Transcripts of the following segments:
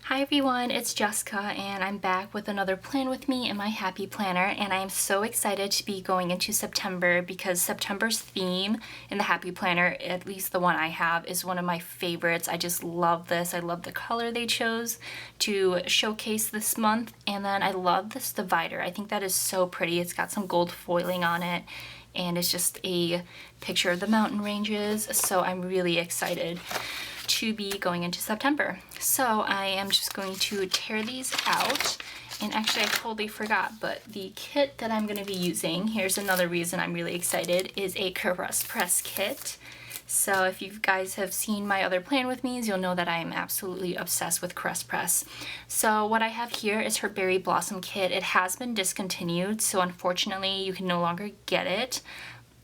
Hi everyone, it's Jessica and I'm back with another plan with me in my happy planner, and I am so excited to be going into September because September's theme in the happy planner, at least the one I have, is one of my favorites. I just love this. I love the color they chose to showcase this month, and then I love this divider. I think that is so pretty. It's got some gold foiling on it and it's just a picture of the mountain ranges, so I'm really excited to be going into September. So I am just going to tear these out, and actually I totally forgot, but the kit that I'm going to be using, here's another reason I'm really excited, is a press kit. So if you guys have seen my other plan with me, you'll know that I am absolutely obsessed with press. So what I have here is her Berry Blossom kit. It has been discontinued, so unfortunately you can no longer get it.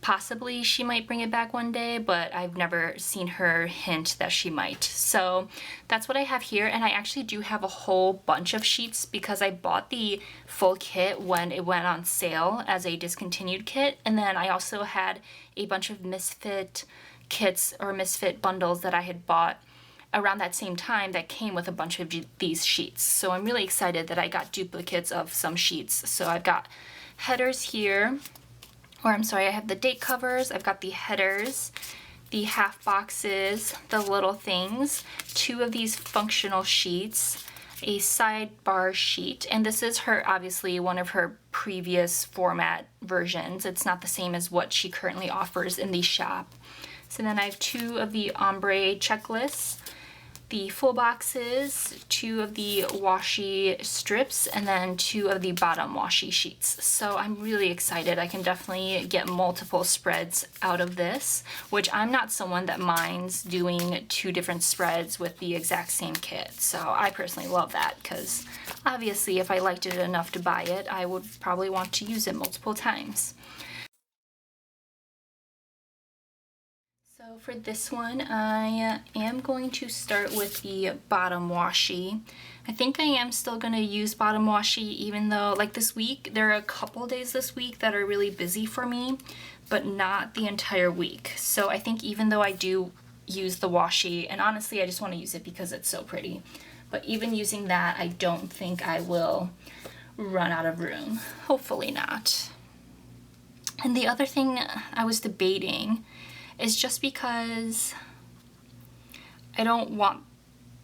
Possibly she might bring it back one day, but I've never seen her hint that she might. So that's what I have here, and I actually do have a whole bunch of sheets because I bought the full kit when it went on sale as a discontinued kit, and then I also had a bunch of misfit kits or misfit bundles that I had bought around that same time that came with a bunch of these sheets. So I'm really excited that I got duplicates of some sheets. So I've got headers here. Or I'm sorry, I have the date covers, I've got the headers, the half boxes, the little things, 2 of these functional sheets, a sidebar sheet, and this is her, obviously, one of her previous format versions. It's not the same as what she currently offers in the shop. So then I have 2 of the ombre checklists, the full boxes, 2 of the washi strips, and then 2 of the bottom washi sheets. So I'm really excited. I can definitely get multiple spreads out of this, which I'm not someone that minds doing 2 different spreads with the exact same kit. So I personally love that because obviously if I liked it enough to buy it, I would probably want to use it multiple times. So for this one, I am going to start with the bottom washi. I think I am still going to use bottom washi, even though, like this week, there are a couple days this week that are really busy for me, but not the entire week. So I think even though I do use the washi, and honestly I just want to use it because it's so pretty, but even using that, I don't think I will run out of room. Hopefully not. And the other thing I was debating is just because I don't want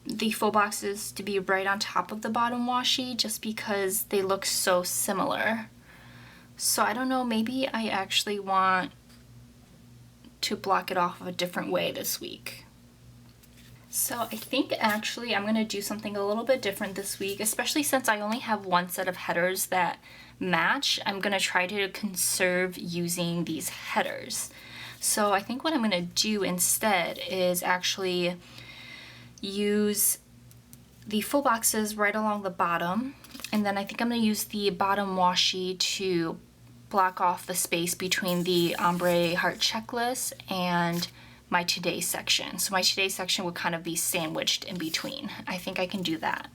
the full boxes to be right on top of the bottom washi, just because they look so similar. So I don't know, maybe I actually want to block it off a different way this week. So I think actually I'm going to do something a little bit different this week, especially since I only have one set of headers that match. I'm going to try to conserve using these headers. So I think what I'm going to do instead is actually use the full boxes right along the bottom, and then I think I'm going to use the bottom washi to block off the space between the ombre heart checklist and my today section. So my today section would kind of be sandwiched in between. I think I can do that.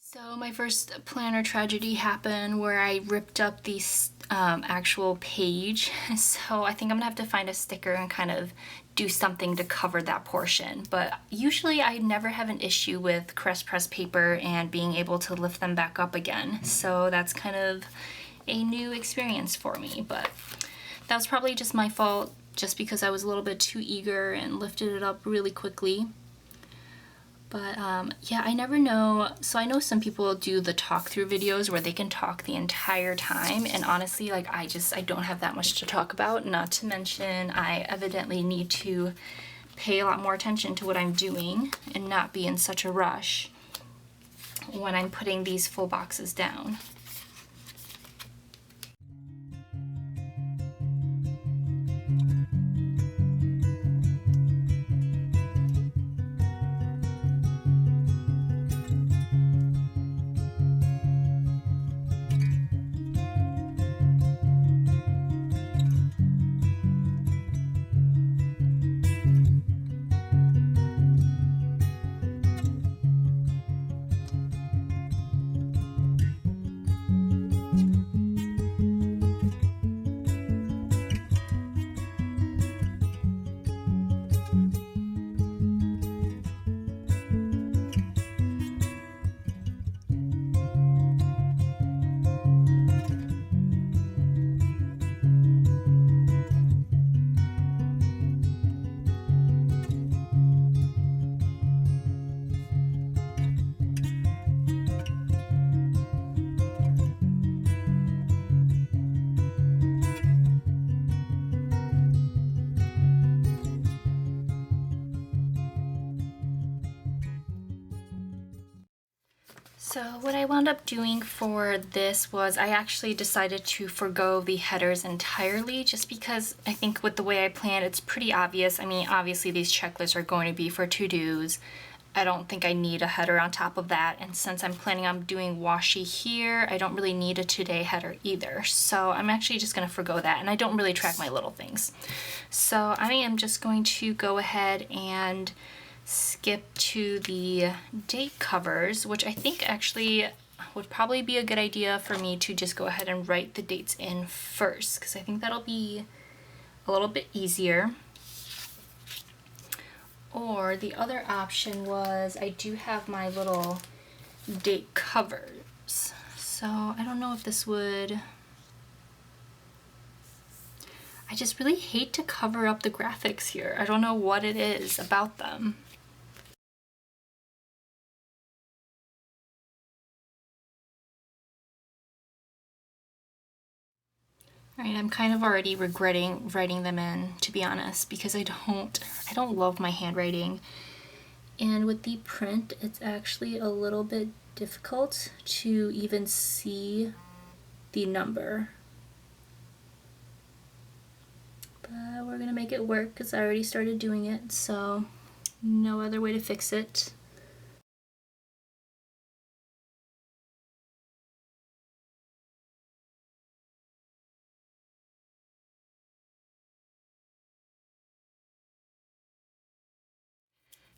So my first planner tragedy happened where I ripped up the actual page, so I think I'm gonna have to find a sticker and kind of do something to cover that portion. But usually I never have an issue with press paper and being able to lift them back up again, so that's kind of a new experience for me. But that was probably just my fault, just because I was a little bit too eager and lifted it up really quickly. But yeah, I never know. So I know some people do the talk through videos where they can talk the entire time, and honestly, like I don't have that much to talk about, not to mention I evidently need to pay a lot more attention to what I'm doing and not be in such a rush when I'm putting these full boxes down. So what I wound up doing for this was I actually decided to forgo the headers entirely, just because I think with the way I planned, it's pretty obvious. I mean, obviously these checklists are going to be for to-dos. I don't think I need a header on top of that, and since I'm planning on doing washi here, I don't really need a today header either. So I'm actually just going to forgo that, and I don't really track my little things. So I am just going to go ahead and skip to the date covers, which I think actually would probably be a good idea for me to just go ahead and write the dates in first, because I think that'll be a little bit easier. Or the other option was I do have my little date covers. So I don't know if this would... I just really hate to cover up the graphics here. I don't know what it is about them. Alright, I'm kind of already regretting writing them in, to be honest, because I don't love my handwriting. And with the print, it's actually a little bit difficult to even see the number. But we're gonna make it work because I already started doing it, so no other way to fix it.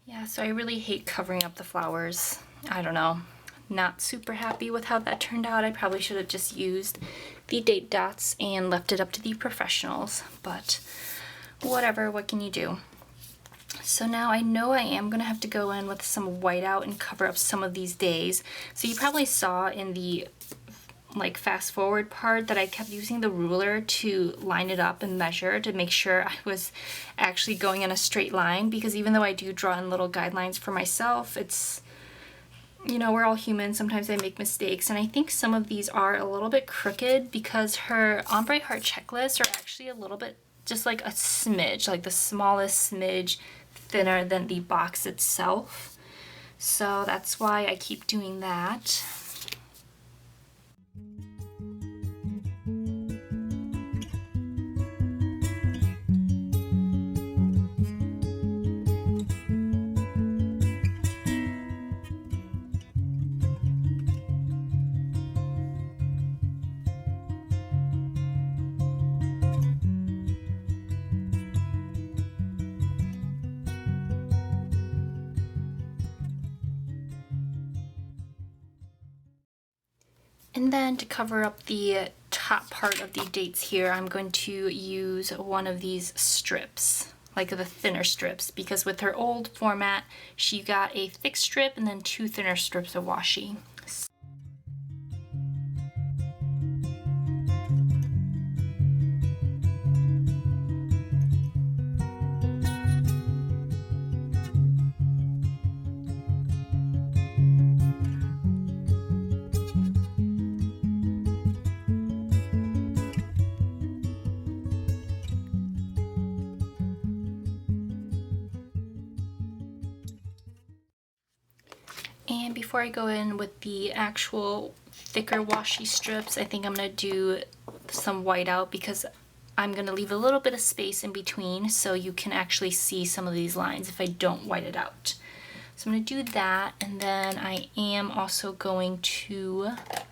Yeah, so I really hate covering up the flowers. I don't know. Not super happy with how that turned out. I probably should have just used the date dots and left it up to the professionals, but whatever, what can you do? So now I know I am gonna have to go in with some whiteout and cover up some of these days. So you probably saw in the like fast forward part that I kept using the ruler to line it up and measure to make sure I was actually going in a straight line, because even though I do draw in little guidelines for myself, it's, you know, we're all human. Sometimes I make mistakes, and I think some of these are a little bit crooked because her ombre heart checklists are actually a little bit, just like a smidge, like the smallest smidge thinner than the box itself. So that's why I keep doing that. And then to cover up the top part of the dates here, I'm going to use one of these strips, like the thinner strips, because with her old format, she got a thick strip and then 2 thinner strips of washi. And before I go in with the actual thicker washi strips, I think I'm going to do some whiteout, because I'm going to leave a little bit of space in between so you can actually see some of these lines if I don't white it out. So I'm going to do that, and then I am also going to, I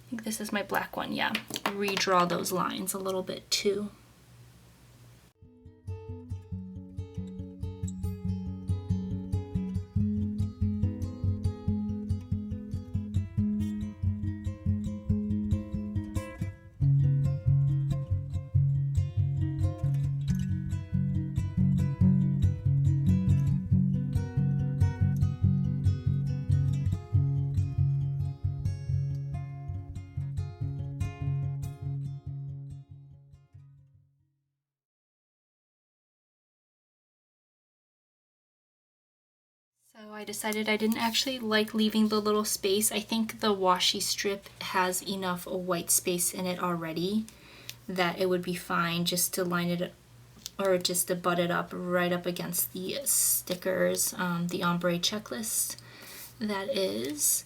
think this is my black one, yeah, redraw those lines a little bit too. So I decided I didn't actually like leaving the little space. I think the washi strip has enough white space in it already that it would be fine just to line it, or just to butt it up right up against the stickers, the ombre checklist that is.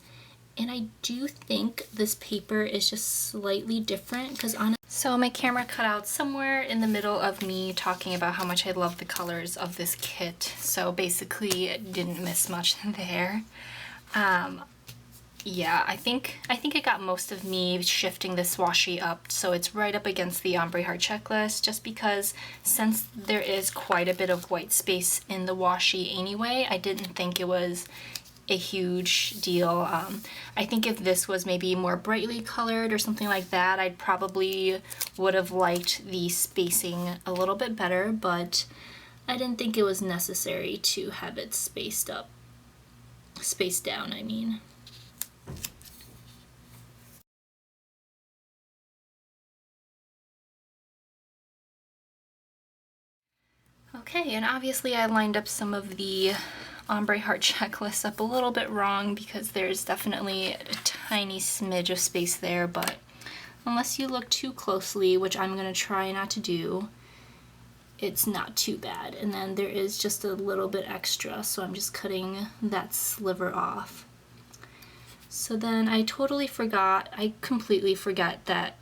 And I do think this paper is just slightly different because so my camera cut out somewhere in the middle of me talking about how much I love the colors of this kit. So basically it didn't miss much there. Yeah, I think it got most of me shifting this washi up so it's right up against the ombre heart checklist, just because since there is quite a bit of white space in the washi anyway, I didn't think it was a huge deal. I think if this was maybe more brightly colored or something like that, I'd probably would have liked the spacing a little bit better, but I didn't think it was necessary to have it spaced down, I mean. Okay, and obviously I lined up some of the ombre heart checklist up a little bit wrong because there's definitely a tiny smidge of space there, but unless you look too closely, which I'm going to try not to do, it's not too bad. And then there is just a little bit extra, so I'm just cutting that sliver off. So then I completely forgot that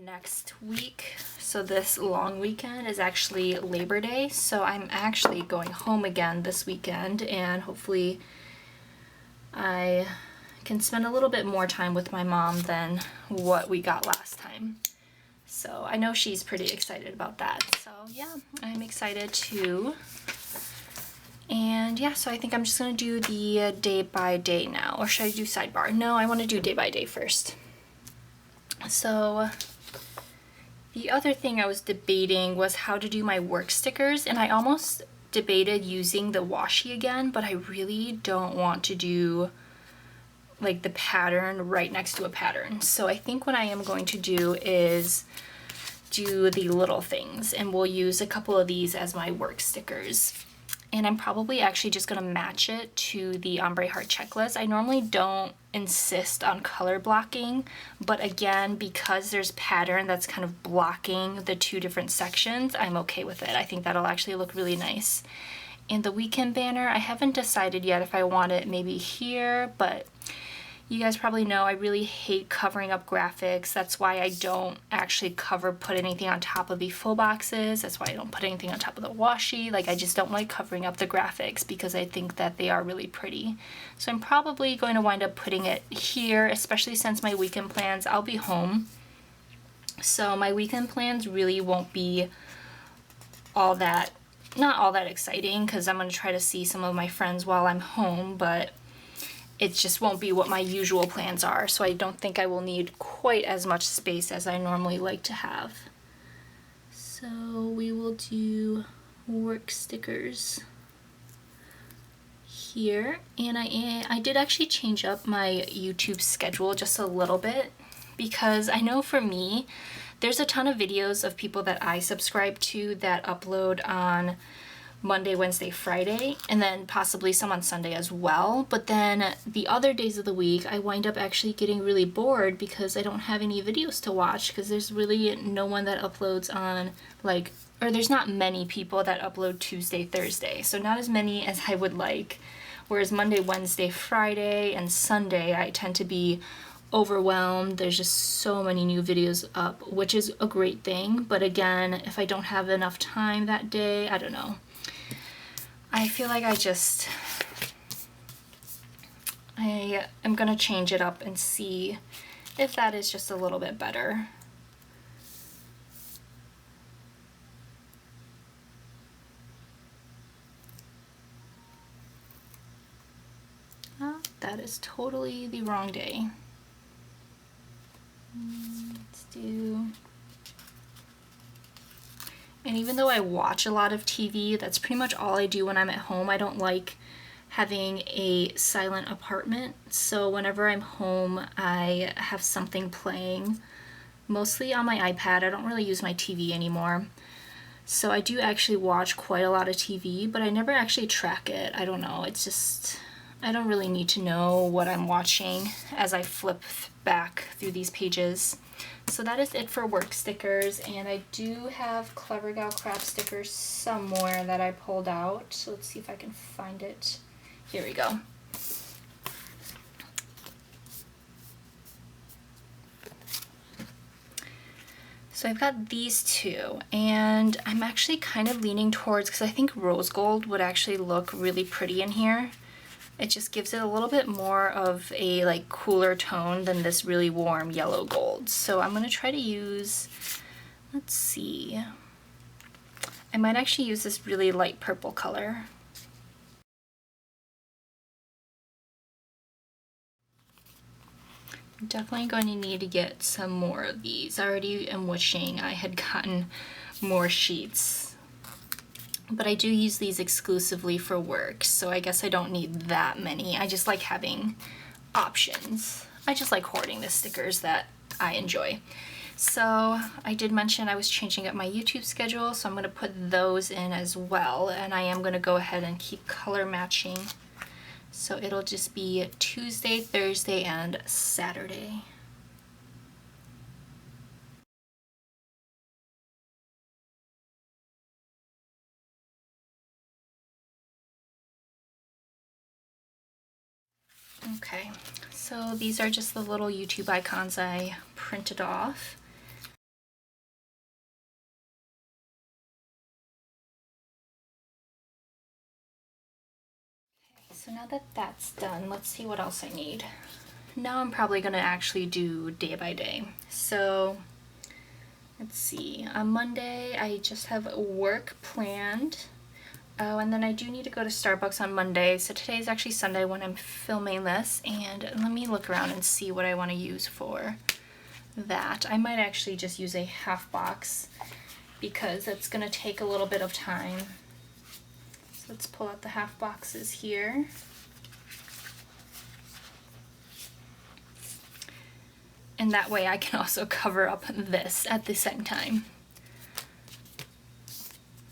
next week, so this long weekend, is actually Labor Day, so I'm actually going home again this weekend, and hopefully I can spend a little bit more time with my mom than what we got last time. So I know she's pretty excited about that, so yeah, I'm excited too. And yeah, so I think I'm just gonna do the day by day now, or should I do sidebar? No, I want to do day by day first. So the other thing I was debating was how to do my work stickers, and I almost debated using the washi again, but I really don't want to do like the pattern right next to a pattern. So I think what I am going to do is do the little things, and we'll use a couple of these as my work stickers. And I'm probably actually just gonna match it to the ombre heart checklist. I normally don't insist on color blocking, but again, because there's pattern that's kind of blocking the two different sections, I'm okay with it. I think that'll actually look really nice. And the weekend banner, I haven't decided yet if I want it maybe here, but you guys probably know I really hate covering up graphics. That's why I don't actually put anything on top of the full boxes. That's why I don't put anything on top of the washi. Like, I just don't like covering up the graphics because I think that they are really pretty. So I'm probably going to wind up putting it here, especially since my weekend plans, I'll be home. So my weekend plans really won't be not all that exciting, because I'm going to try to see some of my friends while I'm home, but it just won't be what my usual plans are, so I don't think I will need quite as much space as I normally like to have. So we will do work stickers here, and I did actually change up my YouTube schedule just a little bit, because I know for me, there's a ton of videos of people that I subscribe to that upload on Monday, Wednesday, Friday, and then possibly some on Sunday as well. But then the other days of the week, I wind up actually getting really bored because I don't have any videos to watch, because there's really no one that uploads on, like, or there's not many people that upload Tuesday, Thursday. So not as many as I would like. Whereas Monday, Wednesday, Friday, and Sunday, I tend to be overwhelmed. There's just so many new videos up, which is a great thing. But again, if I don't have enough time that day, I don't know. I feel like I am gonna change it up and see if that is just a little bit better. Oh, that is totally the wrong day. Let's do... And even though I watch a lot of TV, that's pretty much all I do when I'm at home. I don't like having a silent apartment, so whenever I'm home, I have something playing, mostly on my iPad. I don't really use my TV anymore. So I do actually watch quite a lot of TV, but I never actually track it. I don't know, it's just, I don't really need to know what I'm watching as I flip back through these pages. So that is it for work stickers, and I do have Clever Gal Craft stickers somewhere that I pulled out. So let's see if I can find it. Here we go. So I've got these two, and I'm actually kind of leaning towards, because I think rose gold would actually look really pretty in here. It just gives it a little bit more of a like cooler tone than this really warm yellow gold. So I'm gonna try to use, let's see, I might actually use this really light purple color. I'm definitely going to need to get some more of these. I already am wishing I had gotten more sheets. But I do use these exclusively for work, so I guess I don't need that many. I just like having options. I just like hoarding the stickers that I enjoy. So I did mention I was changing up my YouTube schedule, so I'm going to put those in as well. And I am going to go ahead and keep color matching. So it'll just be Tuesday, Thursday, and Saturday. Okay, so these are just the little YouTube icons I printed off. So now that that's done, let's see what else I need. Now I'm probably gonna actually do day by day. So let's see, on Monday I just have work planned. Oh, and then I do need to go to Starbucks on Monday. So today is actually Sunday when I'm filming this, and let me look around and see what I want to use for that. I might actually just use a half box because it's gonna take a little bit of time. So let's pull out the half boxes here. And that way I can also cover up this at the same time.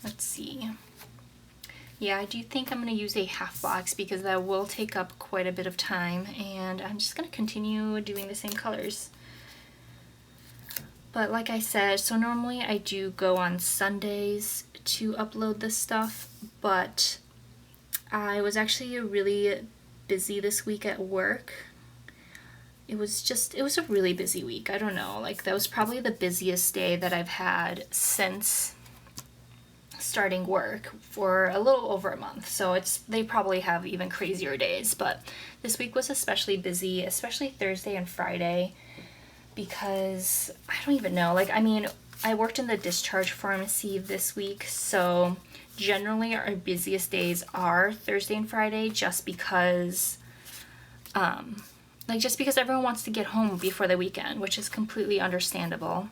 Let's see. Yeah, I do think I'm going to use a half box because that will take up quite a bit of time, and I'm just going to continue doing the same colors. But like I said, so normally I do go on Sundays to upload this stuff, but I was actually really busy this week at work. It was a really busy week. I don't know, like that was probably the busiest day that I've had since starting work for a little over a month. So they probably have even crazier days, but this week was especially busy, especially Thursday and Friday, because I don't even know, like, I mean, I worked in the discharge pharmacy this week, so generally our busiest days are Thursday and Friday, just because everyone wants to get home before the weekend, which is completely understandable.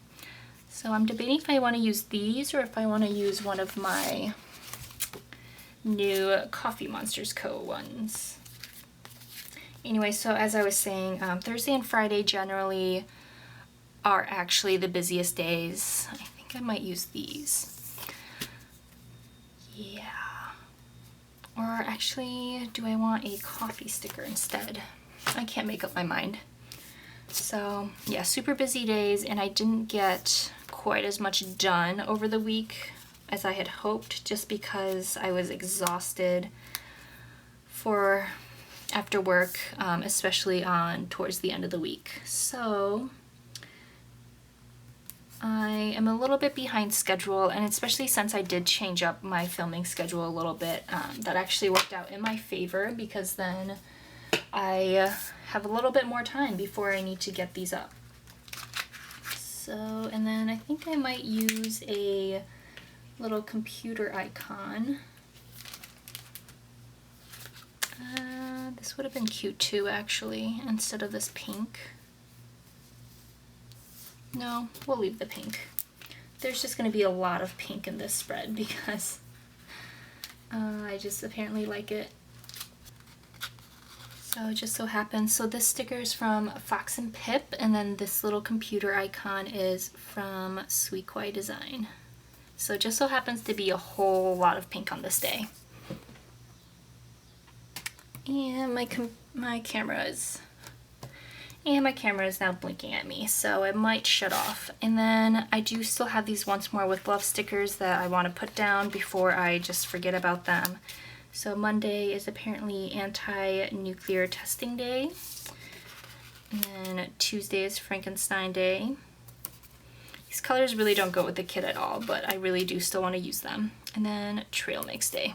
So I'm debating if I want to use these or if I want to use one of my new Coffee Monsters Co. ones. Anyway, so as I was saying, Thursday and Friday generally are actually the busiest days. I think I might use these. Yeah. Or actually, do I want a coffee sticker instead? I can't make up my mind. So yeah, super busy days, and I didn't get quite as much done over the week as I had hoped, just because I was exhausted after work, especially towards the end of the week. So I am a little bit behind schedule, and especially since I did change up my filming schedule a little bit, that actually worked out in my favor, because then I have a little bit more time before I need to get these up. So, and then I think I might use a little computer icon. This would have been cute too, actually, instead of this pink. No, we'll leave the pink. There's just going to be a lot of pink in this spread because I just apparently like it. So it just so happens, so this sticker is from Fox and Pip, and then this little computer icon is from Sweet Kawaii Design. So it just so happens to be a whole lot of pink on this day. And my camera is now blinking at me, so it might shut off. And then I do still have these Once More with Love stickers that I want to put down before I just forget about them. So Monday is apparently anti-nuclear testing day. And then Tuesday is Frankenstein Day. These colors really don't go with the kit at all, but I really do still want to use them. And then Trail Mix Day.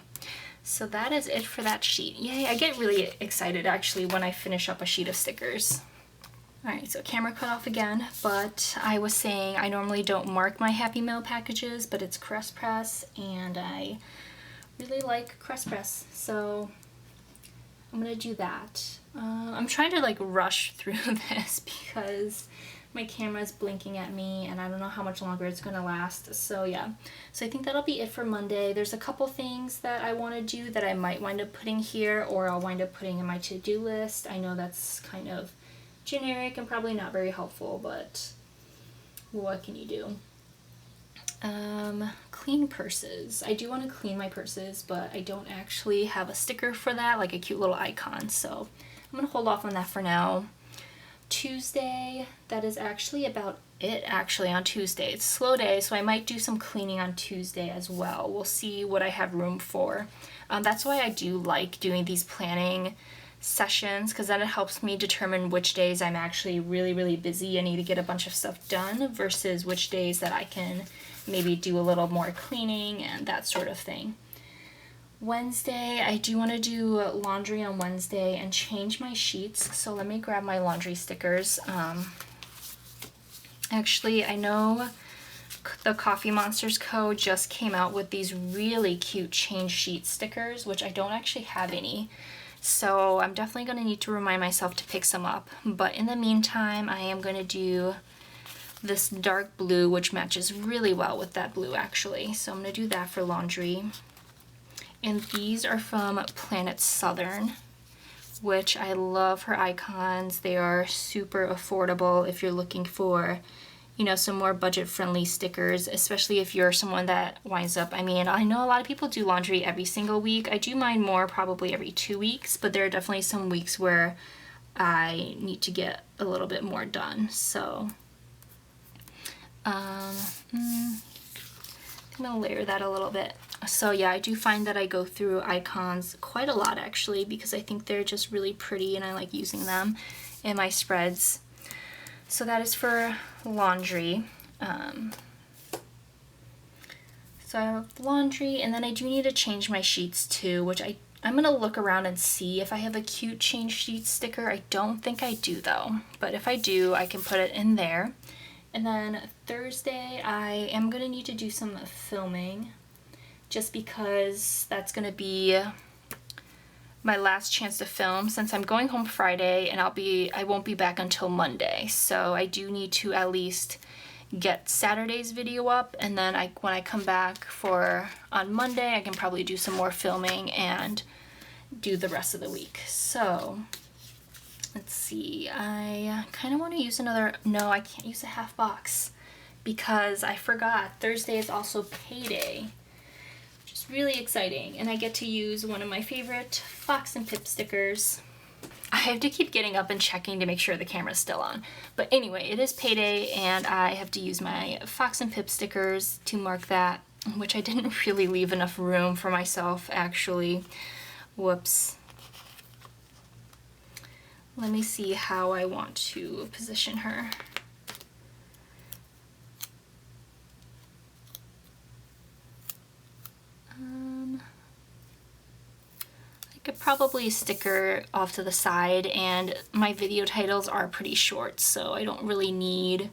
So that is it for that sheet. Yay, I get really excited actually when I finish up a sheet of stickers. Alright, so camera cut off again, but I was saying I normally don't mark my Happy Mail packages, but it's Crest Press, and I really like Crest Press, so I'm gonna do that. I'm trying to like rush through this because my camera is blinking at me and I don't know how much longer it's gonna last, so yeah. So I think that'll be it for Monday. There's a couple things that I want to do that I might wind up putting here, or I'll wind up putting in my to-do list. I know that's kind of generic and probably not very helpful, but what can you do? Clean purses. I do want to clean my purses, but I don't actually have a sticker for that, like a cute little icon, so I'm gonna hold off on that for now. Tuesday, that is actually about it actually on Tuesday. It's a slow day, so I might do some cleaning on Tuesday as well. We'll see what I have room for. That's why I do like doing these planning sessions, because then it helps me determine which days I'm actually really busy and need to get a bunch of stuff done versus which days that I can maybe do a little more cleaning and that sort of thing. Wednesday, I do want to do laundry on Wednesday and change my sheets, so let me grab my laundry stickers. Actually, I know the Coffee Monsters Co. just came out with these really cute change sheet stickers, which I don't actually have any. So I'm definitely going to need to remind myself to pick some up. But in the meantime, I am going to do this dark blue, which matches really well with that blue actually. So I'm going to do that for laundry. And these are from Planet Southern, which I love her icons. They are super affordable if you're looking for, you know, some more budget-friendly stickers, especially if you're someone that winds up, I mean, I know a lot of people do laundry every single week. I do mine more probably every 2 weeks, but there are definitely some weeks where I need to get a little bit more done. So, I'm gonna layer that a little bit. So yeah, I do find that I go through icons quite a lot actually, because I think they're just really pretty and I like using them in my spreads. So that is for laundry. So I have laundry, and then I do need to change my sheets too, which I'm gonna look around and see if I have a cute change sheet sticker. I don't think I do though, but if I do, I can put it in there. And then Thursday, I am gonna need to do some filming, just because that's gonna be my last chance to film, since I'm going home Friday and I won't be back until Monday. So I do need to at least get Saturday's video up, and then when I come back on Monday, I can probably do some more filming and do the rest of the week. So let's see, I kind of want to use no, I can't use a half box because I forgot Thursday is also payday, which is really exciting, and I get to use one of my favorite Fox and Pip stickers. I have to keep getting up and checking to make sure the camera's still on. But anyway, it is payday and I have to use my Fox and Pip stickers to mark that, which I didn't really leave enough room for myself actually. Whoops. Let me see how I want to position her. I could probably stick her off to the side, and my video titles are pretty short, so I don't really need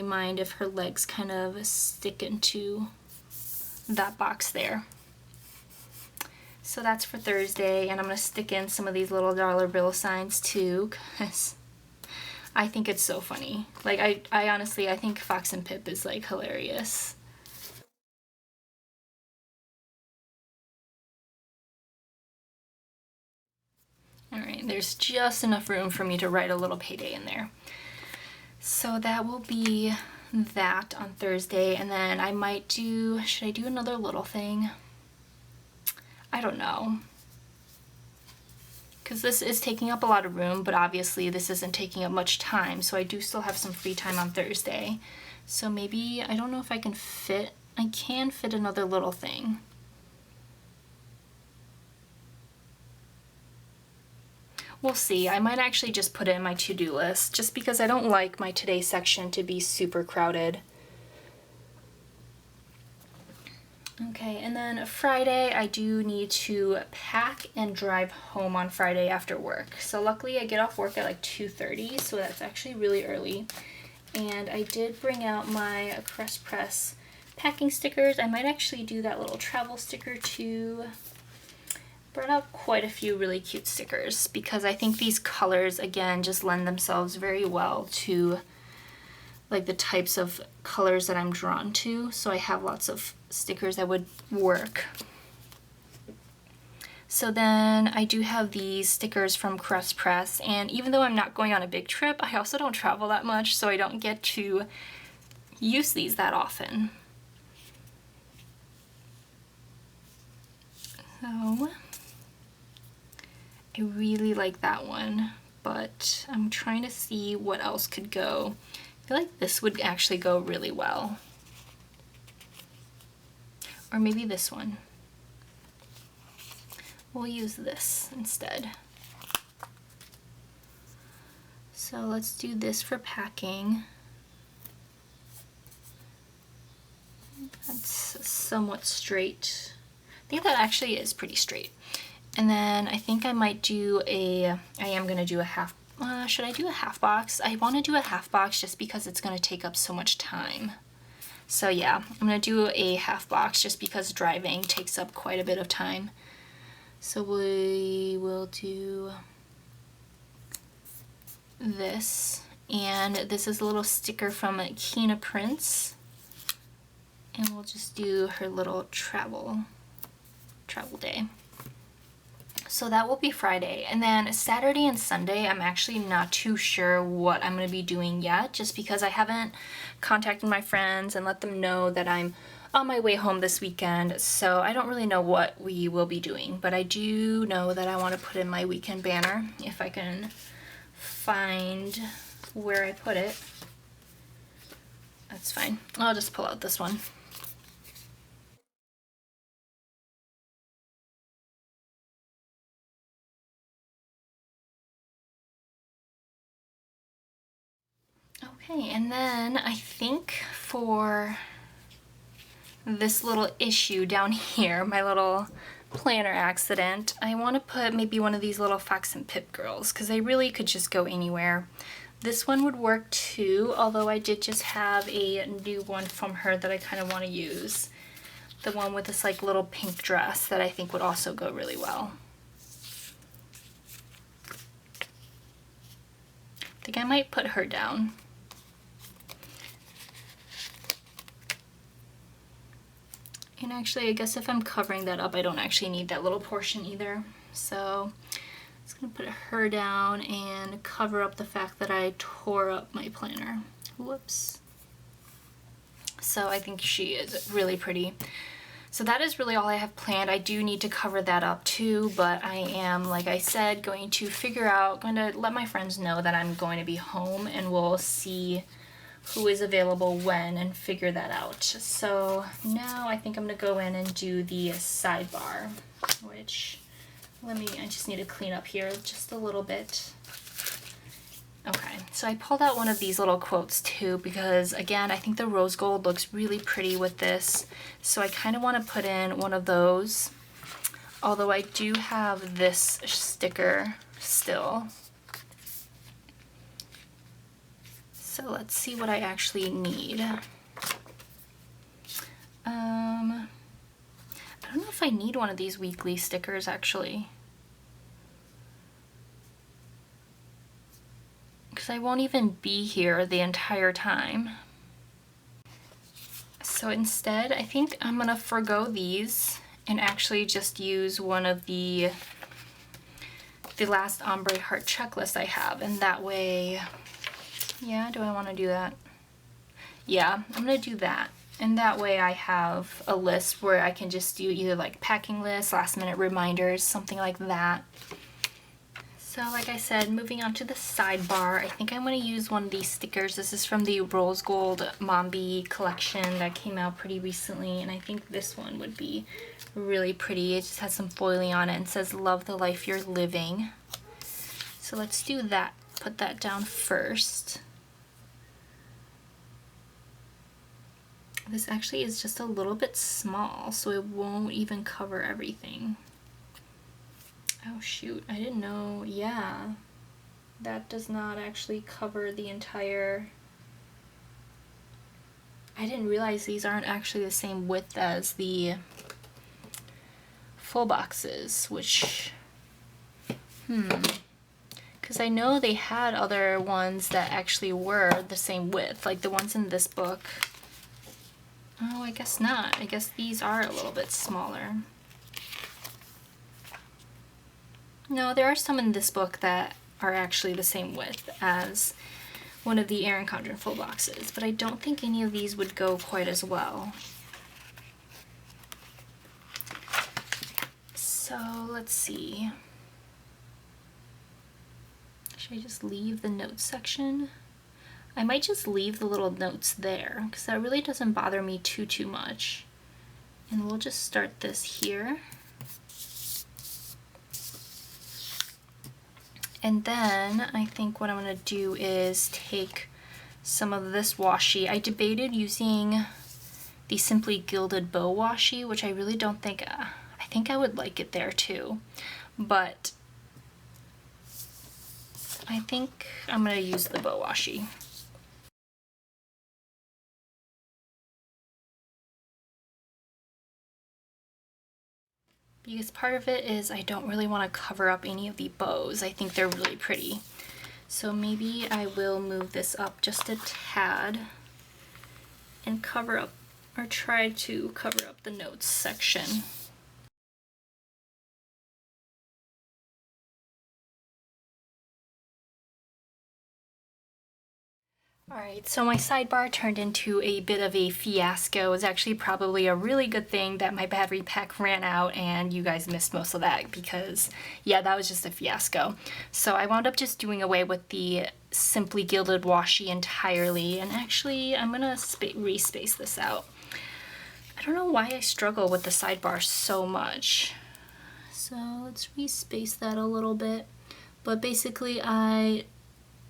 mind if her legs kind of stick into that box there. So that's for Thursday, and I'm going to stick in some of these little dollar bill signs too, because I think it's so funny. Like, I honestly, I think Fox and Pip is like hilarious. Alright, there's just enough room for me to write a little payday in there. So that will be that on Thursday, and then I might do, should I do another little thing? I don't know. Because this is taking up a lot of room, but obviously this isn't taking up much time, so I do still have some free time on Thursday. So maybe, I don't know if I can fit, I can fit another little thing. We'll see. I might actually just put it in my to-do list, just because I don't like my today section to be super crowded. Okay, and then Friday, I do need to pack and drive home on Friday after work. So luckily I get off work at like 2:30, so that's actually really early. And I did bring out my Crest Press packing stickers. I might actually do that little travel sticker too. Brought out quite a few really cute stickers because I think these colors, again, just lend themselves very well to like the types of colors that I'm drawn to. So I have lots of stickers that would work. So then I do have these stickers from Crest Press, and even though I'm not going on a big trip, I also don't travel that much, so I don't get to use these that often. So I really like that one, but I'm trying to see what else could go. I feel like this would actually go really well. Or maybe this one. We'll use this instead. So let's do this for packing. That's somewhat straight. I think that actually is pretty straight. And then I think I might do I am gonna do a half, should I do a half box? I wanna do a half box just because it's gonna take up so much time. So yeah, I'm gonna do a half box just because driving takes up quite a bit of time. So we will do this, and this is a little sticker from Keena Prints, and we'll just do her little travel day. So that will be Friday, and then Saturday and Sunday I'm actually not too sure what I'm going to be doing yet, just because I haven't contacted my friends and let them know that I'm on my way home this weekend, so I don't really know what we will be doing, but I do know that I want to put in my weekend banner, if I can find where I put it. That's fine. I'll just pull out this one. Okay, and then I think for this little issue down here, my little planner accident, I want to put maybe one of these little Fox and Pip girls, because they really could just go anywhere. This one would work too, although I did just have a new one from her that I kind of want to use. The one with this like little pink dress that I think would also go really well. I think I might put her down. And actually, I guess if I'm covering that up, I don't actually need that little portion either. So I'm just gonna put her down and cover up the fact that I tore up my planner. Whoops. So I think she is really pretty. So that is really all I have planned. I do need to cover that up too, but I am, like I said, going to let my friends know that I'm going to be home, and we'll see who is available when and figure that out. So now I think I'm gonna go in and do the sidebar, which I just need to clean up here just a little bit. Okay, so I pulled out one of these little quotes too because, again, I think the rose gold looks really pretty with this, so I kind of want to put in one of those, although I do have this sticker still. So let's see what I actually need. I don't know if I need one of these weekly stickers actually, because I won't even be here the entire time. So instead, I think I'm gonna forgo these and actually just use one of the last ombre heart checklist I have, and that way, yeah, do I want to do that? Yeah, I'm gonna do that. And that way I have a list where I can just do either like packing lists, last minute reminders, something like that. So like I said, moving on to the sidebar, I think I'm going to use one of these stickers. This is from the Rose Gold Mombi collection that came out pretty recently, and I think this one would be really pretty. It just has some foiling on it and says, "Love the life you're living." So let's do that. Put that down first. This actually is just a little bit small, so it won't even cover everything. Oh shoot, I didn't know. Yeah, that does not actually cover the entire... I didn't realize these aren't actually the same width as the full boxes, which... Because I know they had other ones that actually were the same width, like the ones in this book. Oh, I guess not. I guess these are a little bit smaller. No, there are some in this book that are actually the same width as one of the Erin Condren full boxes, but I don't think any of these would go quite as well. So let's see. Should I just leave the notes section? I might just leave the little notes there because that really doesn't bother me too much. And we'll just start this here. And then I think what I'm going to do is take some of this washi. I debated using the Simply Gilded Bow washi, which I really don't think, I think I would like it there too. But I think I'm going to use the bow washi. Because part of it is I don't really want to cover up any of the bows. I think they're really pretty. So maybe I will move this up just a tad and cover up, or try to cover up the notes section. Alright, so my sidebar turned into a bit of a fiasco. It was actually probably a really good thing that my battery pack ran out and you guys missed most of that because, yeah, that was just a fiasco. So I wound up just doing away with the Simply Gilded washi entirely, and actually I'm gonna respace this out. I don't know why I struggle with the sidebar so much. So let's respace that a little bit. But basically I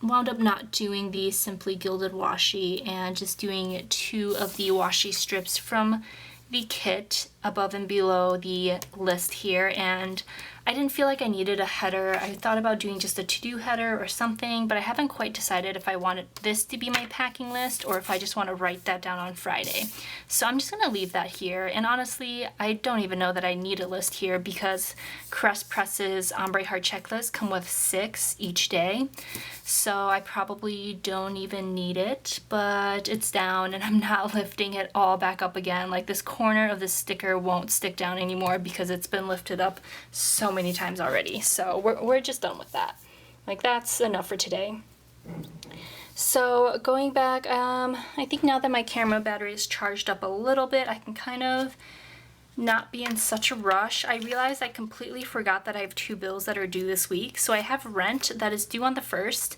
wound up not doing the Simply Gilded washi and just doing 2 of the washi strips from the kit above and below the list here, and I didn't feel like I needed a header. I thought about doing just a to-do header or something, but I haven't quite decided if I wanted this to be my packing list or if I just want to write that down on Friday. So I'm just going to leave that here, and honestly, I don't even know that I need a list here because Crest Press's Ombre Heart checklist come with 6 each day, so I probably don't even need it, but it's down and I'm not lifting it all back up again. Like, this corner of the sticker won't stick down anymore because it's been lifted up so many times already. So we're just done with that. Like, that's enough for today. So going back, I think now that my camera battery is charged up a little bit, I can kind of not be in such a rush. I realized I completely forgot that I have 2 bills that are due this week. So I have rent that is due on the 1st,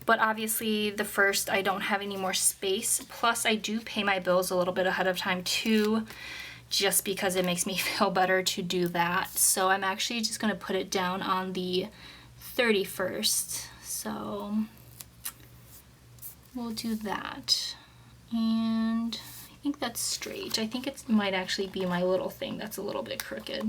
but obviously the 1st I don't have any more space. Plus I do pay my bills a little bit ahead of time too, just because it makes me feel better to do that. So I'm actually just going to put it down on the 31st. So we'll do that. And I think that's straight. I think it might actually be my little thing that's a little bit crooked.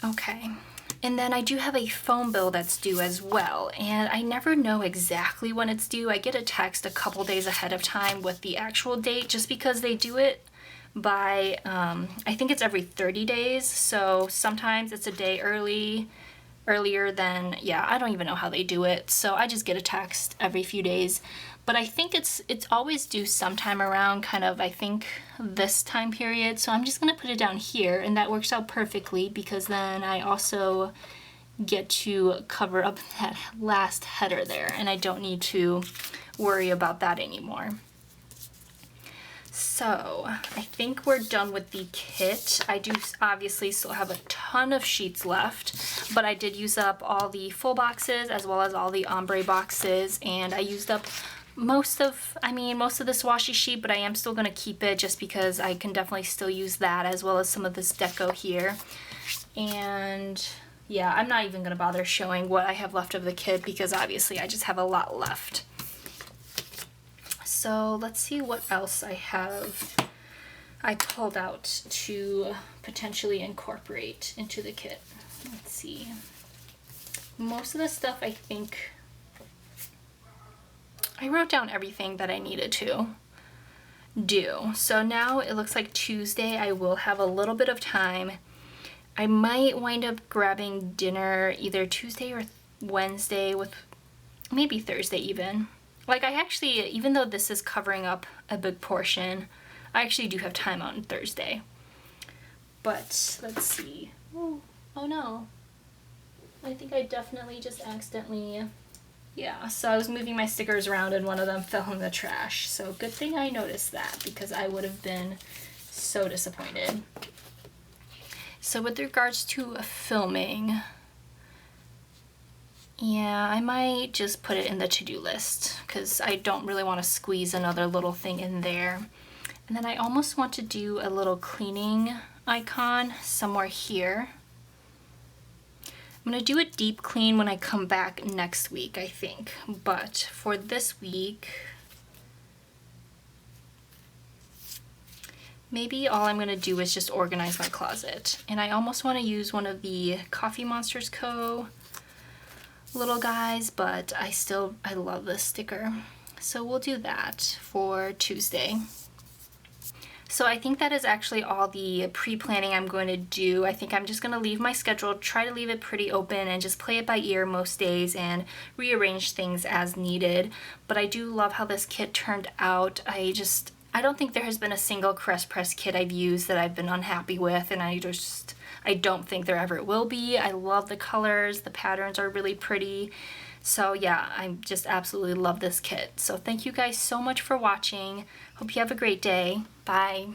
Okay. And then I do have a phone bill that's due as well, and I never know exactly when it's due. I get a text a couple days ahead of time with the actual date just because they do it by, I think it's every 30 days, so sometimes it's a day earlier than, yeah, I don't even know how they do it, so I just get a text every few days. but I think it's always due sometime around kind of, I think, this time period. So I'm just gonna put it down here, and that works out perfectly because then I also get to cover up that last header there, and I don't need to worry about that anymore. So I think we're done with the kit. I do obviously still have a ton of sheets left, but I did use up all the full boxes as well as all the ombre boxes, and I used up most of this washi sheet, but I am still gonna keep it just because I can definitely still use that as well as some of this deco here. And yeah, I'm not even gonna bother showing what I have left of the kit because obviously I just have a lot left. So let's see what else I pulled out to potentially incorporate into the kit. Let's see. Most of the stuff I think I wrote down everything that I needed to do. So now it looks like Tuesday I will have a little bit of time. I might wind up grabbing dinner either Tuesday or Wednesday, with maybe Thursday even. Like, I actually, even though this is covering up a big portion, I actually do have time on Thursday. But let's see. Oh no. I think I definitely just accidentally, yeah, so I was moving my stickers around and one of them fell in the trash. So good thing I noticed that because I would have been so disappointed. So with regards to filming, yeah, I might just put it in the to-do list because I don't really want to squeeze another little thing in there. And then I almost want to do a little cleaning icon somewhere here. I'm going to do a deep clean when I come back next week, I think. But for this week, maybe all I'm going to do is just organize my closet. And I almost want to use one of the Coffee Monsters Co. little guys, but I love this sticker. So we'll do that for Tuesday. So I think that is actually all the pre-planning I'm going to do. I think I'm just going to leave my schedule, try to leave it pretty open and just play it by ear most days and rearrange things as needed. But I do love how this kit turned out. I don't think there has been a single Crest Press kit I've used that I've been unhappy with, and I don't think there ever will be. I love the colors, the patterns are really pretty. So yeah, I just absolutely love this kit. So thank you guys so much for watching. Hope you have a great day. Bye.